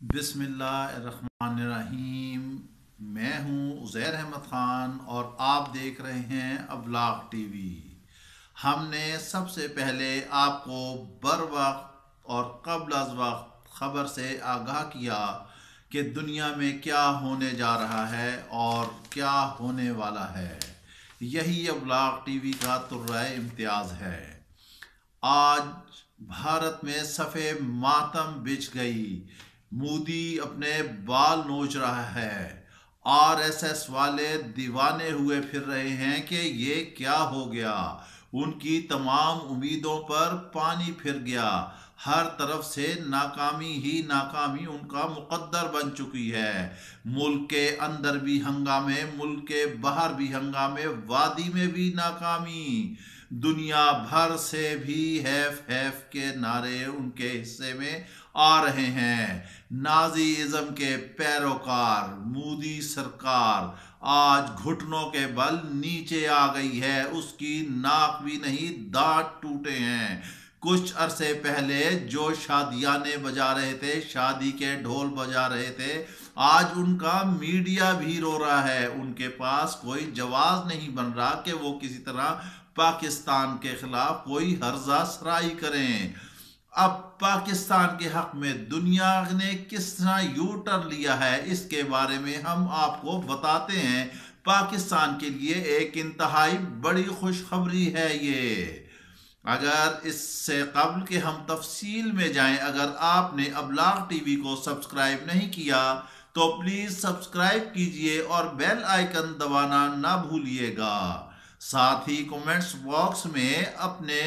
बिस्मिल्लाहिर्रहमानिर्रहीम। मैं हूं उज़ैर अहमद ख़ान और आप देख रहे हैं अबलाग टीवी। हमने सबसे पहले आपको बर वक्त और कब्ल अज़ वक्त ख़बर से आगाह किया कि दुनिया में क्या होने जा रहा है और क्या होने वाला है। यही अबलाग टीवी का तुर्रा इम्तियाज़ है। आज भारत में सफ़े मातम बिछ गई। मोदी अपने बाल नोच रहा है। आरएसएस वाले दीवाने हुए फिर रहे हैं कि ये क्या हो गया। उनकी तमाम उम्मीदों पर पानी फिर गया। हर तरफ से नाकामी ही नाकामी उनका मुकद्दर बन चुकी है। मुल्क के अंदर भी हंगामे, मुल्क के बाहर भी हंगामे, वादी में भी नाकामी। दुनिया भर से भी हैफ हैफ के नारे उनके हिस्से में आ रहे हैं। नाजीइज्म के पैरोकार मोदी सरकार आज घुटनों के बल नीचे आ गई है। उसकी नाक भी नहीं, दांत टूटे हैं। कुछ अरसे पहले जो शादियाने बजा रहे थे, शादी के ढोल बजा रहे थे, आज उनका मीडिया भी रो रहा है। उनके पास कोई जवाब नहीं बन रहा कि वो किसी तरह पाकिस्तान के खिलाफ कोई हर्जा सराई करें। अब पाकिस्तान के हक में दुनिया ने किस तरह यू टर्न लिया है, इसके बारे में हम आपको बताते हैं। पाकिस्तान के लिए एक इंतहाई बड़ी खुशखबरी है ये। अगर इससे कबल कि हम तफसील में जाएं, अगर आपने अबलाग टीवी को सब्सक्राइब नहीं किया तो प्लीज़ सब्सक्राइब कीजिए और बेल आइकन दबाना ना भूलिएगा। साथ ही कमेंट्स बॉक्स में अपने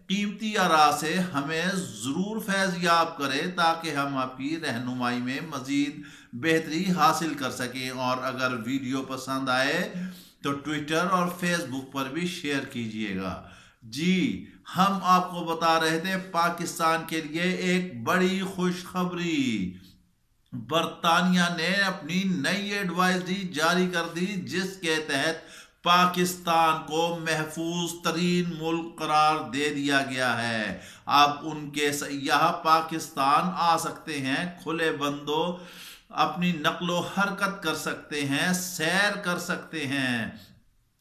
कीमती आरा से हमें ज़रूर फैज़ याब करें ताकि हम आपकी रहनुमाई में मज़ीद बेहतरी हासिल कर सकें। और अगर वीडियो पसंद आए तो ट्विटर और फेसबुक पर भी शेयर कीजिएगा। जी, हम आपको बता रहे थे पाकिस्तान के लिए एक बड़ी खुशखबरी। बरतानिया ने अपनी नई एडवाइजरी जारी कर दी जिसके तहत पाकिस्तान को महफूज तरीन मुल्क करार दे दिया गया है। अब उनके सयाह पाकिस्तान आ सकते हैं, खुले बंदो अपनी नकलो हरकत कर सकते हैं, सैर कर सकते हैं।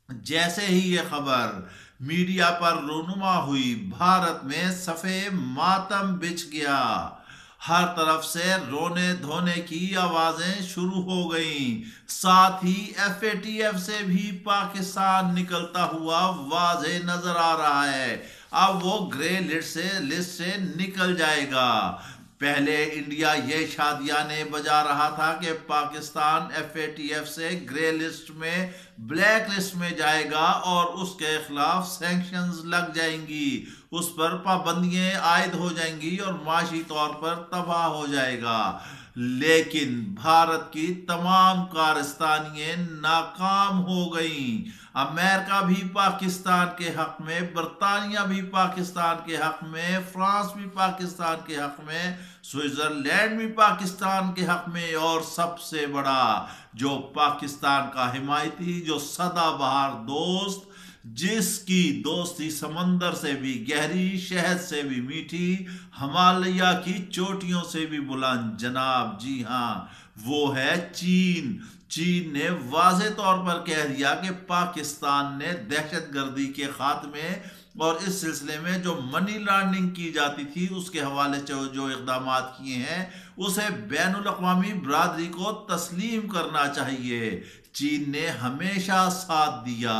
जैसे ही ये खबर मीडिया पर रूनुमा हुई, भारत में सफ़े मातम बिछ गया। हर तरफ से रोने धोने की आवाजें शुरू हो गईं। साथ ही एफएटीएफ से भी पाकिस्तान निकलता हुआ वाज़े नजर आ रहा है। अब वो ग्रे लिस्ट से निकल जाएगा। पहले इंडिया ये शादियाने बजा रहा था कि पाकिस्तान एफएटीएफ से ग्रे लिस्ट में, ब्लैक लिस्ट में जाएगा और उसके खिलाफ सैंक्शंस लग जाएंगी, उस पर पाबंदियां आयद हो जाएंगी और माशी तौर पर तबाह हो जाएगा। लेकिन भारत की तमाम कारस्तानियां नाकाम हो गईं। अमेरिका भी पाकिस्तान के हक में, बरतानिया भी पाकिस्तान के हक में, फ्रांस भी पाकिस्तान के हक में, स्विट्जरलैंड भी पाकिस्तान के हक में, और सबसे बड़ा जो पाकिस्तान का हिमायती, जो सदाबहार दोस्त, जिसकी दोस्ती समंदर से भी गहरी, शहद से भी मीठी, हिमालय की चोटियों से भी बुलंद, जनाब, जी हाँ, वो है चीन। चीन ने वाज़े तौर पर कह दिया कि पाकिस्तान ने दहशतगर्दी के खात्मे और इस सिलसिले में जो मनी लॉन्ड्रिंग की जाती थी उसके हवाले से जो इक़दाम किए हैं उसे बैनुल अक़वामी बरादरी को तस्लीम करना चाहिए। चीन ने हमेशा साथ दिया।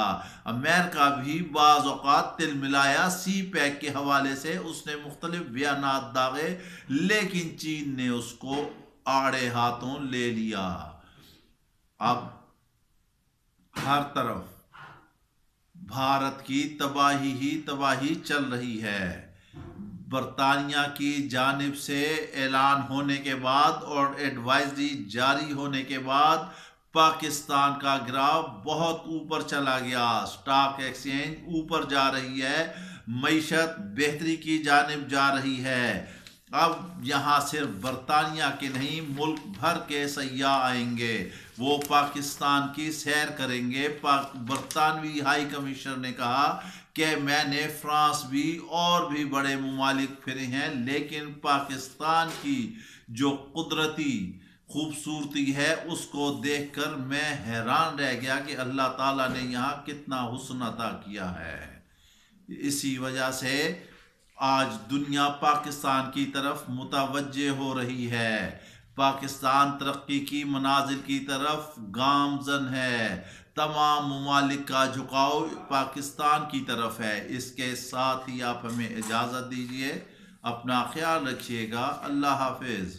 अमेरिका भी बाज़ औक़ात तिल मिलाया, सी पैक के हवाले से उसने मुख्तलिफ बयानात दागे, लेकिन चीन ने उसको आड़े हाथों ले लिया। अब हर तरफ भारत की तबाही ही तबाही चल रही है। बरतानिया की जानिब से ऐलान होने के बाद और एडवाइजरी जारी होने के बाद पाकिस्तान का ग्राफ बहुत ऊपर चला गया। स्टॉक एक्सचेंज ऊपर जा रही है, मईशत बेहतरी की जानिब जा रही है। अब यहाँ सिर्फ बरतानिया के नहीं, मुल्क भर के सयाह आएंगे, वो पाकिस्तान की सैर करेंगे। बरतानवी हाई कमिश्नर ने कहा کہ میں نے فرانس بھی اور بھی بڑے ممالک پھرے ہیں، لیکن پاکستان کی جو قدرتی خوبصورتی ہے اس کو دیکھ کر میں حیران رہ گیا کہ اللہ تعالیٰ نے یہاں کتنا حسن عطا کیا ہے۔ اسی وجہ سے آج دنیا پاکستان کی طرف متوجہ ہو رہی ہے، پاکستان ترقی کی منازل کی طرف گامزن ہے، تمام ممالک کا جھکاؤ پاکستان کی طرف ہے۔ اس کے ساتھ ہی آپ ہمیں اجازت دیجیے، اپنا خیال رکھیے گا، اللہ حافظ۔